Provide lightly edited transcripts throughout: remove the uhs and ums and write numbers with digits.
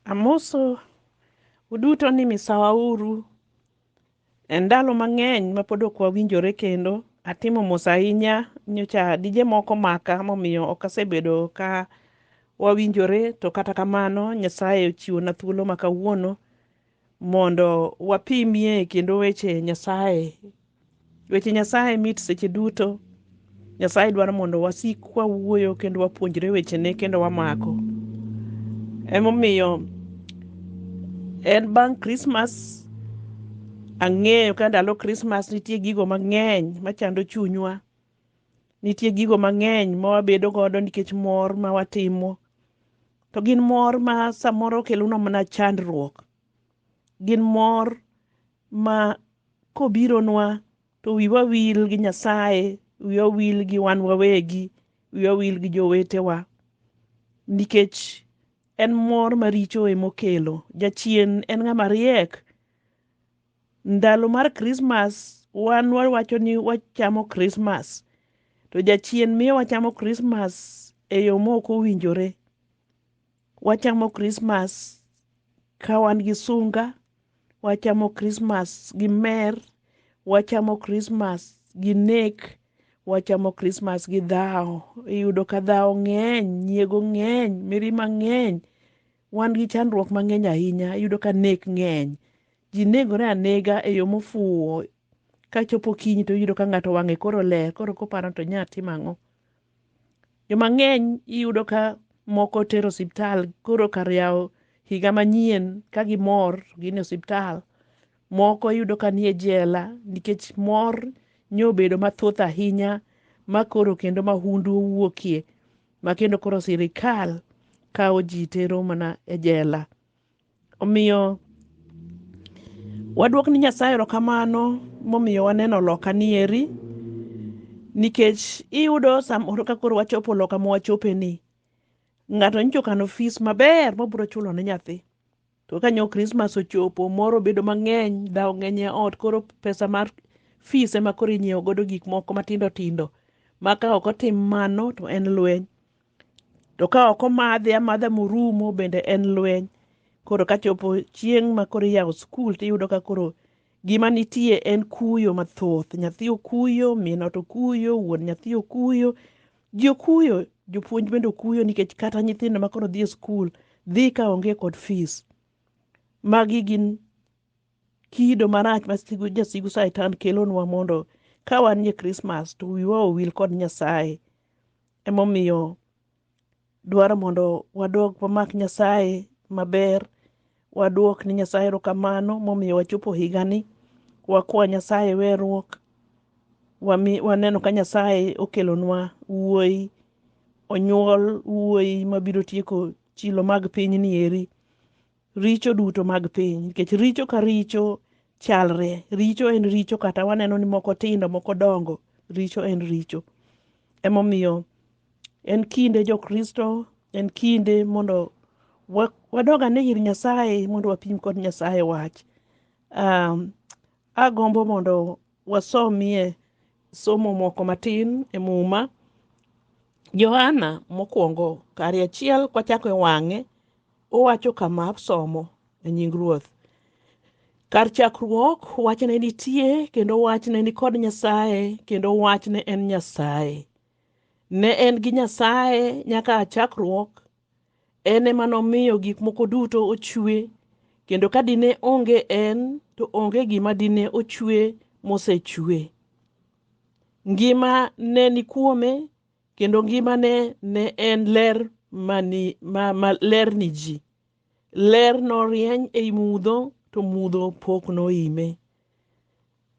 Amoso uduto ni misawa uru. Ndalo mang'eny ma pod ok wawinjore kendo atimo mos ahinya nyocha dije moko maka momiyo ok asebedo ka wawinjore, to kata kamano Nyasaye ochiwona thuolo ma kawuono mondo wapimie kendo weche Nyasaye. Weche Nyasaye mit seche duto. Nyasaye dwaro mondo wasik wawuoyo kendo wapuonjre wechene kendo wamako. Emomiyo en bang' Christmas ang'eyo ka ndalo Christmas nitie gigo mang'eny machando chunywa. Nitie gigo mang'eny ma wabedo godo nikech mor ma watimo. To gin mor ma samoro kelonwa mana chandruok. Gin mor ma kobironwa to wiwa wil gi Nyasaye, wiwa wil gi wan wawegi, wiwa wil gi jowetewa. Nikech en mor maricho emokelo. Jachien en ng'ama riek. Ndalo mar Christmas wan wawacho ni wachamo Christmas. To jachien miyo wachamo Christmas e yo mok owinjore. Wachamo Christmas ka wan gi sunga. Wachamo Christmas gi mer. Wachamo Christmas gi nek. Wachamo Christmas gi dhao. Iyudo ka dhao ng'eny, nyiego ng'eny, mirima ng'eny. Wan gi chandruok mang'eny ahinya. Iyudo ka nek ng'eny. Ji negore anega e yo mofuwo. Ka chopo kiny to iyudo ka ng'ato wang'e koro ler. Koro koparo to nya timo ang'o. Joma ng'eny iyudo ka moko tero osiptal koro kar yawo higa manyien ka gimor gin e osiptal. Moko iyudo ka nie jela nikech mor nyobedo mathoth ahinya ma koro kendo mahundu owuokie. Ma kendo koro sirikal kawo ji tero mana e jela. Omiyo waduok ni Nyasaye erokamano momiyo waneno loka nieri. Nikech iyudo samoro ka koro wachopo loka mwachope ni. Ng'ato nyocha okano fees maber mobiro chulo ne nyathi. To kanyo Christmas ochopo, moro bedo mang'eny, dhao ng'eny e ot, koro pesa mar fees ema koro inyiewo godo gik moko matindo tindo. Ma ka ok otim mano to en lweny. To ka ok omadhe amadha morumo bende en lweny. Koro kachopo chieng' ma koro iyawo skul tiyudo ka koro gima nitie en kuyo mathoth. Nyathi okuyo, min ot okuyo, wuon nyathi okuyo. Ji okuyo, jopuonj bende okuyo nikech kata nyithindo ma koro dhi e skul dhi ka onge kod fees. Magi gin kido marach ma jasigu Satan kelonwa mondo ka wan nie Christmas to wiwa owil kod Nyasaye. Emomiyo dwaro mondo wadog wamak Nyasaye maber. Waduok ni Nyasaye erokamano momiyo wachopo higani. Wakwa Nyasaye weruok. Waneno ka Nyasaye okelonwa wuoyi. Onyuol wuoyi mabiro tieko chilo mag piny nieri. Richo duto mag piny. Nikech richo ka richo chalre. Richo en richo kata waneno ni moko tindo moko dongo. Richo en richo. Emomiyo en kinde jo Kristo. En kinde mondo wadog ane ir Nyasaye mondo wapim kod Nyasaye wach. Agombo mondo wasomie somo moko matin e muma. Johana mokwongo kari achiel kwa chako e wang'e. Owacho kama somo e nying Ruoth. Kar chakruok wachne nitie kendo wachne ni kod Nyasaye kendo wachne en Nyasaye. Ne en gi Nyasaye nyaka chakruok. En ema nomiyo gik moko duto ochwe. Kendo ka dine onge en to onge gima dine ochwe mosechwe. Ngima ne ni kuome kendo ngima ne en ler ler ni ji. Ler norieny ei mudho to mudho pok noime.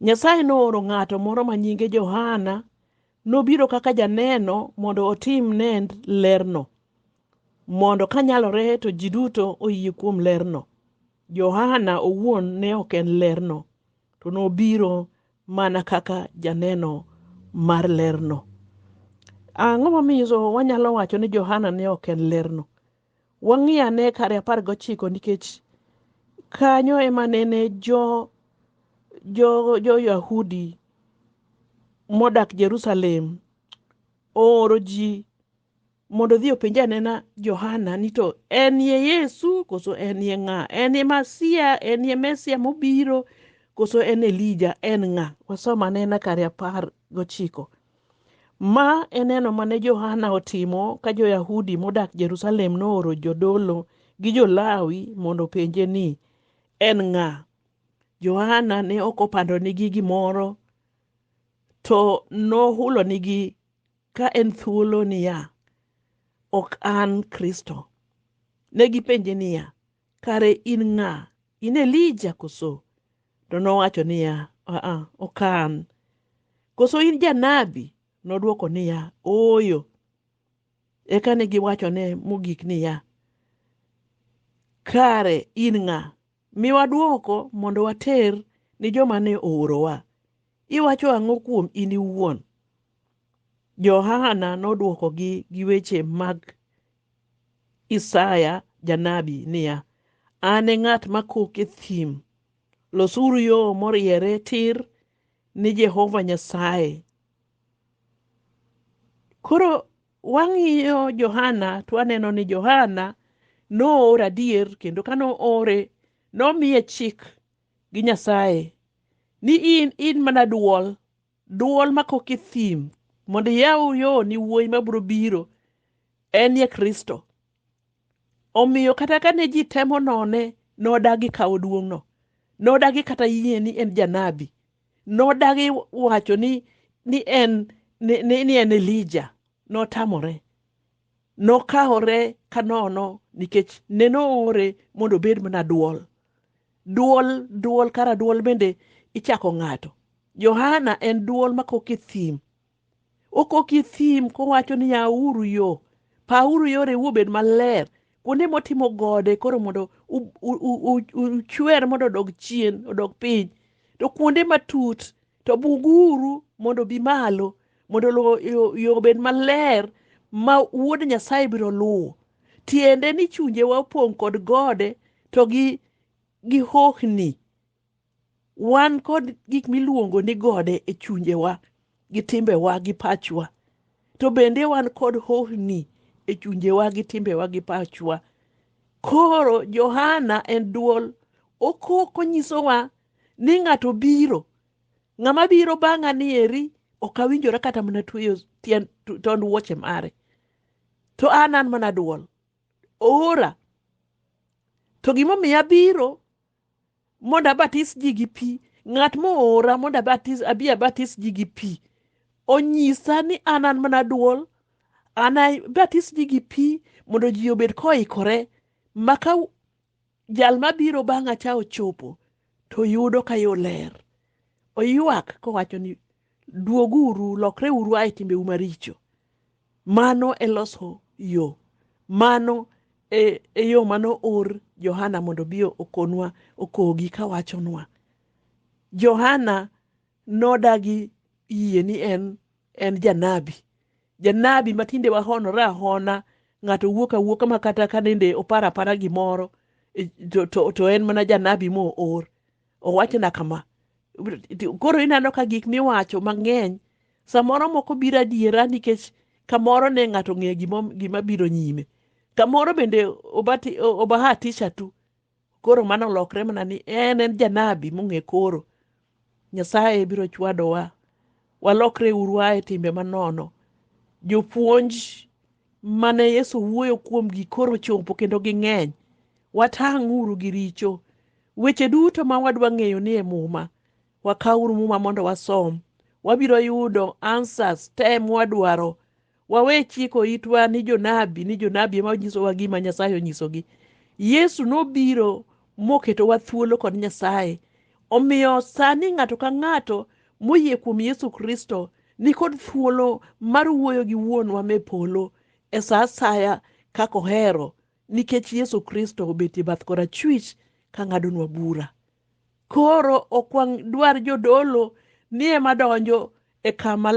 Nyasaye nooro ng'ato moro ma nyinge Johana nobiro kaka janeno mondo otim nend lerno. Mondo kanyalore to ji duto oyie kuom lerno. Johana owuon ne ok en lerno. To nobiro mana kaka janeno mar lerno. Ang'o momiyo wanyalo wacho ni Johana ne ok en lerno? Wang'i ane kare 19 nikech kanyo ema nene jo Yahudi modak Jerusalem oro ji mondo dhi openj anena Johana ni to en ye Yesu koso en ye ng'a, en ye Masia, en ye Mesia mobiro koso en Elija, en ng'a? Wasoma anena kare 19. Ma en neno mane Johana otimo ka jo-Yahudi modak Jerusalem nooro jodolo gi jo-Lawi mondo penje ni en ng'a. Johana ne ok opando nigi gimoro, to nohulo nigi ka en thuolo niya, ok an Kristo. Ne gipenje niya, kare in ng'a? In Elija koso? To nowacho niya, ok an. Koso in janabi? Nodwoko niya, ooyo. Eka ne giwachone mogik niya, kare in ng'a? Miwa dwoko mondo water ni joma ne oorowa. Iwacho ang'o kuom in iwuon? Johana nodwokogi gi weche mag Isaya janabi niya, an e ng'at makok e thim, losuru yo moriere tir ni Jehova Nyasaye. Koro wang'iyo Johana to aneno ni Johana noor adier, kendo kano ore nomiye chik gi Nyasaye ni in mana duol makok e thim, mondo yaw yo ni wuoyi mabiro biro, en ye Kristo. Omiyo kata kane ji temo none, nodagi kawo duong'no, nodagi kata yie ni en janabi, nodagi wacho ni en Elija. Notamore, nokawore kanono nikech ne noore mondo bed mana duol kara duol bende ichako ng'ato. Johana en duol makok e thim, okok e thim kowacho ni yauru yo, pauru yore obed maler, kuonde motimo gode koro mondo uchwer mondo odog chien, odog piny, to kuonde matut to buguru mondo bi malo, mondo yo bed maler ma wuod Nyasaye biro luwo. Tiende ni chunjewa opong' kod gode to gi hohni. Wan kod gik miluongo ni gode e chunjewa, gi timbewa gi pachwa. To bende wan kod hohni e chunjewa gi timbewa gi pachwa. Koro Johana en duol, okoko nyisowa ni ng'ato biro, ng'ama biro bang'a ni eri ok awinjora kata mana tweyo tond wuoche mare. To an mana duol, oora. To gimomiyo abiro mondo abatis ji gi pi, ng'at moora mondo abatis ji gi pi, onyisa ni an mana duol, an abatis ji gi pi mondo ji obed koikore, maka jal mabiro bang'a cha ochopo to yudo ka yo ler. Oywak kowacho ni duoguru, lokreuru ae timbeu maricho. Mano e loso yo, mano e yo mano or Johana mondo bi okonwa, okogi kawachonwa. Johana nodagi yie ni en janabi matinde wahonore ahona, ng'ato wuok awuoka makata kanende opara para gimoro, to en mana janabi mo or. Owachna kama. Koro inano ka gik miwacho mang'eny, samoro moko biro adiera nikech kamoro ne ng'ato ng'e gima biro nyime. Kamoro bende obahatisha tu. Koro mano lokre mana ni en janabi mong'e koro. Nyasaye biro chwadowa, walokre urwae timbe manono. Jopuonj mane Yesu wuoyo kuom gi koro chopo kendo ging'eny. Watang'uru gi richo. Weche duto ma wadwa ng'eyo ni e muma, wakauru muma mondo wasom. Wabiro yudo answers te mwadwaro. Wawe chiko itwa ni jonabi ema onyisowa gima Nyasaye onyisogi. Yesu nobiro moketowa thuolo kod Nyasaye. Omiyo sani ng'ato ka ng'ato moyie kuom Yesu Kristo ni kod thuolo mar wuoyo gi wuonwa me polo e sa asaya kako hero, nikech Yesu Kristo obetie bath korachwich ka ng'adonwa bura. Koro okwang dwar jodolo ni ema donjo e kama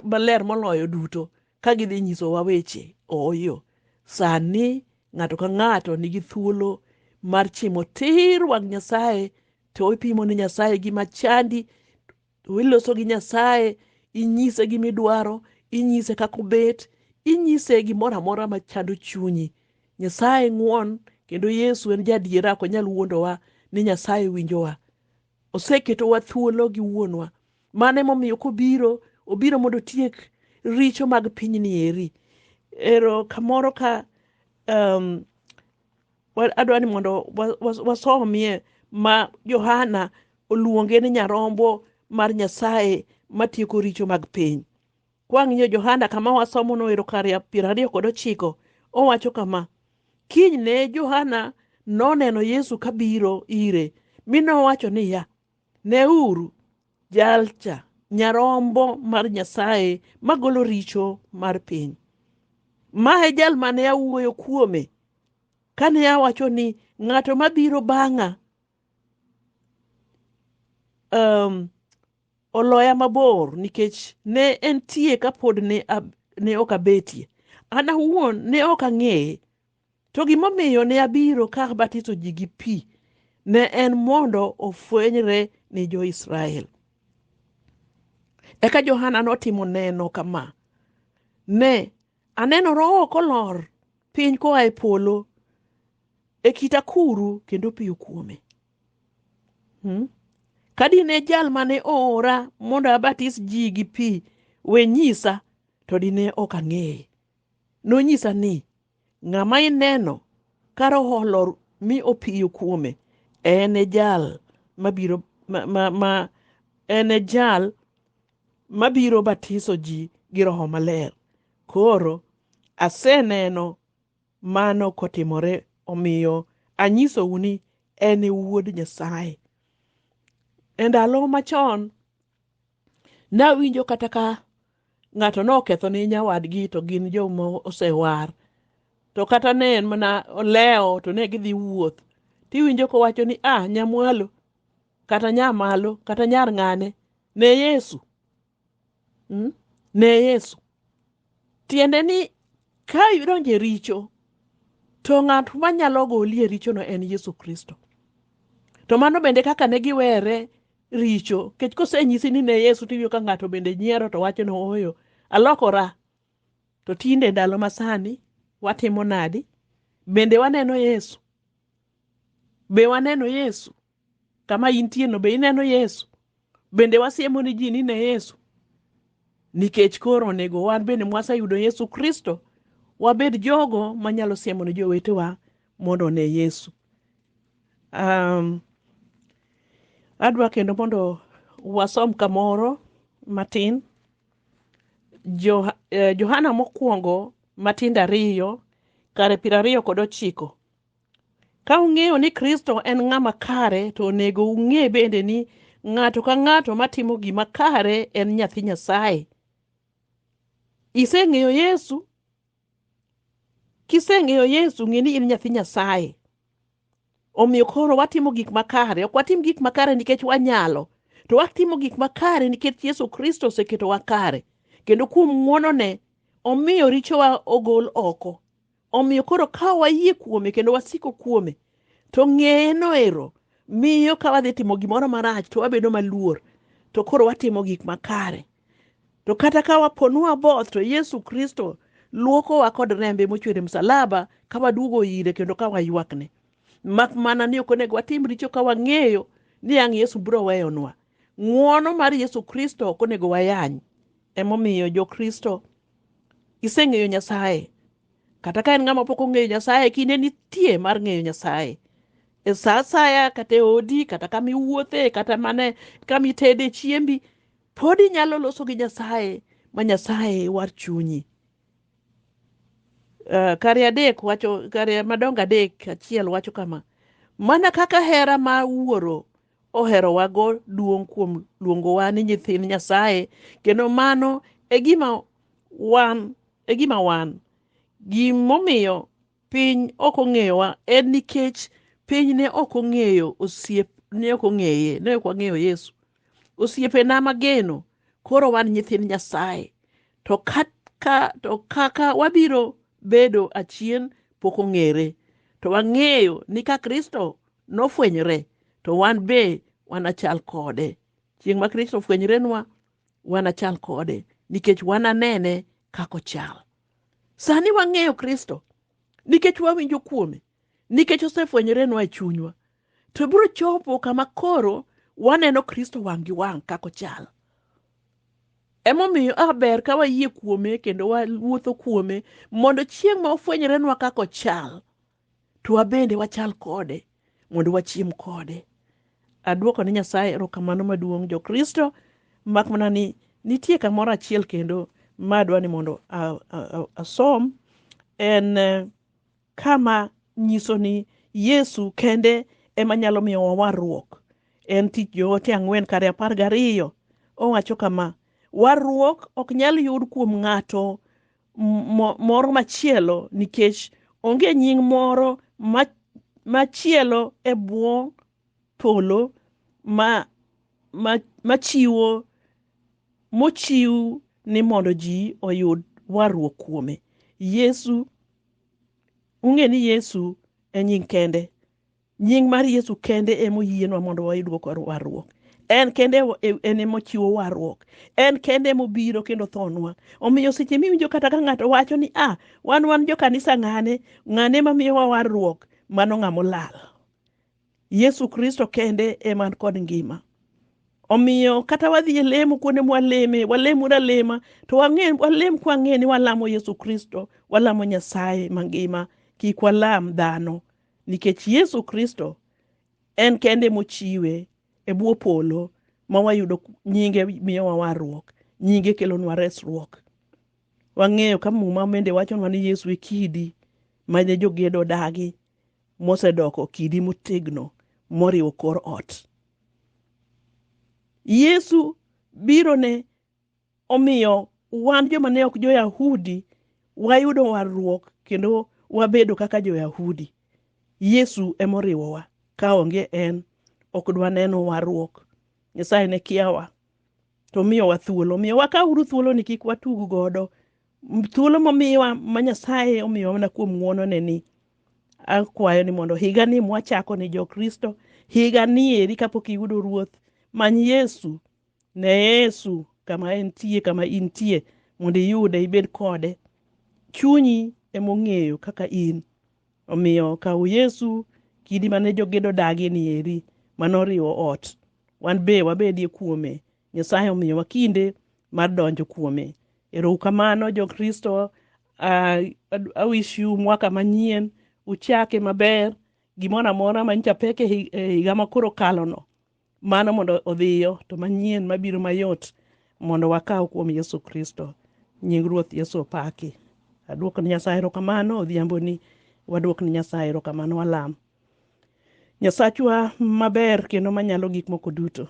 maler moloyo duto ka gidhi nyisowa weche oyo. Sani ng'ato ka ng'ato nigi thuolo mar chimo tir wang' Nyasaye, to ipimo ni Nyasaye gima chandi, to iloso gi Nyasaye, inyise gimidwaro, inyise kako bet, inyise gimoro amora machando chunyi. Nyasaye ng'won kendo Yesu en jadiera, ok onyal wuondowa ni Nyasaye winjowa. Oseketowa thuolo gi wuonwa. Mane momiyo kobiro, obiro mondo tiek richo mag pinyni eri. Ero kamoro ka adwa ni mondo wasomie ma Johana oluonge ni Nyarombo mar Nyasaye matieko richo mag piny. Kwang'iyo Johana kama wasomo no ero kar 29, owacho kama: kiny ne Johana noneno Yesu kabiro ire, mi nowacho niya, neuru jalcha, Nyarombo mar Nyasaye magolo richo mar piny. Ma e jal mane awuoyo kuome kane awacho ni ng'ato mabiro bang'a oloya mabor, nikech ne entie kapod ne ok abetie. An awuon ne ok ang'eye, to gimomiyo ne abiro ka batiso ji gi pi ne en mondo ofwenyre ni jo-Israel. Eka Johana notimo neno kama: ne aneno Roho kolor piny koa e polo e kita kuru kendo piyo kuome. Kadine jal mane oora mondo abatis ji gi pi we nyisa, to dine ok ang'eye. Nonyisa ni, ng'ama ineno ka Roho olor mi opiyo kuome en e jal mabiro en e jal mabiro batiso ji gi Roho Maler. Koro aseneno mano kotimore, omiyo anyisou ni en e wuod Nyasaye. E ndalo machon nawinjo kata ka ng'ato noketho ni nyawadgi to gin joma osewar, to kata ne en mana oleo to ne gidhi wuoth, tiwinjo kowacho ni nyamwalo kata nyamalo kata nyar ng'ane ne Yesu. Ne Yesu. Tiende ni ka idonje richo, to ng'at manyalo goli e richono en Yesu Kristo. To mano bende kaka ne giwere richo, kech kosenyisi ni ne Yesu, tiwiyo ka ng'ato bende nyiero to wacho no oyo alokora. To tinde ndalo masani watimo nadi? Bende waneno Yesu? Be waneno Yesu? Kama intie no be ineno Yesu? Bende wasiemo ni ji ni ne Yesu? Nikech koro onego wan bende mwaseyudo Yesu Kristo, wabed jogo manyalo siemo ni jowetewa mondo ne Yesu. Adwa kendo mondo wasom kamoro matin. Johana mokwongo matindo 2 kare 29. Ka ung'eyo ni Kristo en ng'ama kare, to onego ung'e bende ni ng'ato ka ng'ato matimo gima kare en nyathi Nyasaye. Iseng'eyo Yesu? Kiseng'eyo Yesu, ng'e ni in nyathi Nyasaye. Omiyo koro watimo gik makare. Ok watim gik makare nikech wanyalo, to watimo gik makare nikech Yesu Kristo oseketo wa kare, kendo kuom ng'wonone omiyo richowa ogol oko. Omiyo koro ka wayie kuome kendo wasiko kuome, to ng'eye noero miyo ka wadhi timo gimoro marach to wabedo maluor, to koro watimo gik makare. To kata ka waponu waboth, to Yesu Kristo luokowa kod rembe mochwere msalaba ka waduogo ire kendo ka waywakne. Mak mana ni ok onego watim richo ka wang'eyo ni ang' Yesu biro weyonwa. Ng'wono mar Yesu Kristo ok onego wayany. Emomiyo jo-Kristo, iseng'eyo Nyasaye. Kata ka en ng'ama pok ong'eyo Nyasaye, kinde nitie mar ng'eyo Nyasaye. E sa asaya, kata e odi, kata kama iwuothe, kata mana kama itede chiembi, pod inyalo loso gi Nyasaye, ma Nyasaye war chunyi. Kare madongo 3 achiel wacho kama: mana kaka hera ma wuoro ohero wago duong' kuom luongowa ni nyithind Nyasaye, kendo mano e gima wan. Gimomiyo piny ok ong'eyowa en nikech piny ne ok ong'eyo ne ok ong'eye, ne ok wang'eyo Yesu. Osiepena mageno, koro wan nyithind Nyasaye, to kaka wabiro bedo achien pok ong'ere. To wang'eyo ni ka Kristo nofwenyre, to wan be wanachal kode. Chieng' ma Kristo fwenyrenwa, wanachal kode, nikech wananene kako chal. Sani wang'eyo Kristo nikech wawinjo kuome, nikech osefwenyorenwa e chunywa. To biro chopo kama koro waneno Kristo wang' gi wang' kako chal. Emomiyo aber ka wayie kuome kendo wawuotho kuome mondo chieng' ma ofwenyorenwa kako chal, to wabende wachal kode mondo wachiem kode. Adwoko ni Nyasaye erokamano maduong' jo-Kristo, mak mana ni nitie kamoro achiel kendo madwa ni mondo asom en kama nyiso ni Yesu kende ema nyalo miyo warruok. En tich joote 4:12 owacho kama: warruok ok nyal yud kuom ng'ato moro machielo, nikech onge nying moro machielo e bwo polo mochiw ni mondo ji oyud warruok kuome. Yesu, ung'e ni Yesu e nying kende. Nying mar Yesu kende emoyienwa mondo wayud warruok. En kende en emochiwo warruok. En kende emobiro kendo thonwa. Omiyo seche miwinjo kata ka ng'ato wacho ni wan jo kanisa ng'ane mamiyowa warruok, mano ng'amo lal. Yesu Kristo kende ema kod ngima. Omiyo kata wadhi e lemo kuonde walemo lema, to walem kwang'e ni walamo Yesu Kristo, walamo Nyasaye mangima, kik walam dhano, nikech Yesu Kristo en kende mochiwe e bwo polo ma wayudo nyinge miyowa warruok, nyinge kelonwa resruok. Wang'eyo ka muma bende wachonwa ni Yesu e kidi mane jogedo dagi, mosedoko kidi motegno moriwo kor ot. Yesu biro ne omiyo wan joma ne ok jo-Yahudi wayudo warruok kendo wabedo kaka jo-Yahudi. Yesu emoriwowa, ka onge en ok dwa neno warruok. Nyasaye ne kiawa to miyowa thuolo. Miyo wakauru thuolo ni kik watug godo. Thuolo momiwa ma Nyasaye omiyowa mana kuom ng'wonone ni akwayo ni mondo higa ni mwachako ni jo-Kristo, higa ni eri kapok iyudo ruoth, many Yesu, ne Yesu kama entie, kama intie, mondo iyude, ibed kode. Chunyi emong'eyo kaka in. Omiyo kaw Yesu, kidi mane jogedo dagi ni eri, manoriwo ot. Wan be wabedie kuome. Nyasaye omiyo wakinde mar donjo kuome. Erokamano jo-Kristo. I wish you mwaka manyien, uchake maber, gimoro amora manyicha pek e higa makoro kalono, mano mondo odhiyo, to manyien mabiro mayot mondo wakaw kuom Yesu Kristo. Nying Ruoth Yesu opaki. Adwoko ni Nyasaye erokamano, odhiambo ni wadwok ni Nyasaye erokamano, walam. Nyasachwa maber kendo manyalo gik moko duto,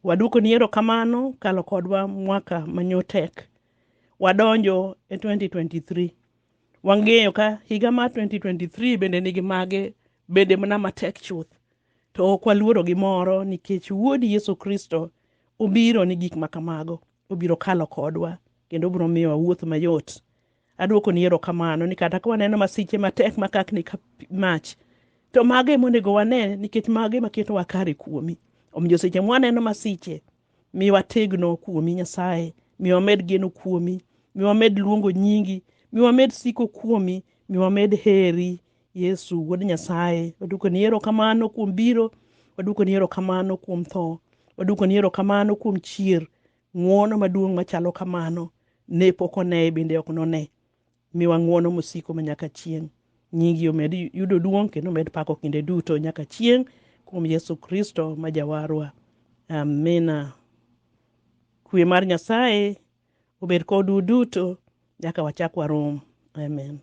wadwoko ni erokamano kalo kodwa mwaka manyotek. Wadonjo e 2023. Wang'eyo ka higa mar 2023 bende nigi mage, bende mana matek chuth. To ok waluoro gimoro, nikech wuodi Yesu Kristo obiro ni gik makamago. Obiro kalo kodwa kendo obiro miyowa wuoth mayot. Adwoko ni erokamano ni kata ka waneno masiche matek makakni mach, to mage monego wane, nikech mage maketo wakare kuomi. Omiyo seche mwaneno masiche, mi wategno kuomi Nyasaye, mi wamed geno kuomi, mi wamed luongo nyingi, mi wamed siko kuomi, mi wamed heri Yesu wuod Nyasaye. Wadwoko ni erokamano kuom biro, wadwoko ni erokamano kuom tho, wadwoko ni erokamano kuom chier. Ng'wono maduong' machalo kamano ne pok one bende ok none. Miwa ng'wono mosiko manyaka chieng'. Nyingi omed yudo duong' kendo omed pako kinde duto nyaka chieng', kuom Yesu Kristo ma jawarwa. Amina. Kwe mar Nyasaye obed kodu duto nyaka wachak warom. Amen.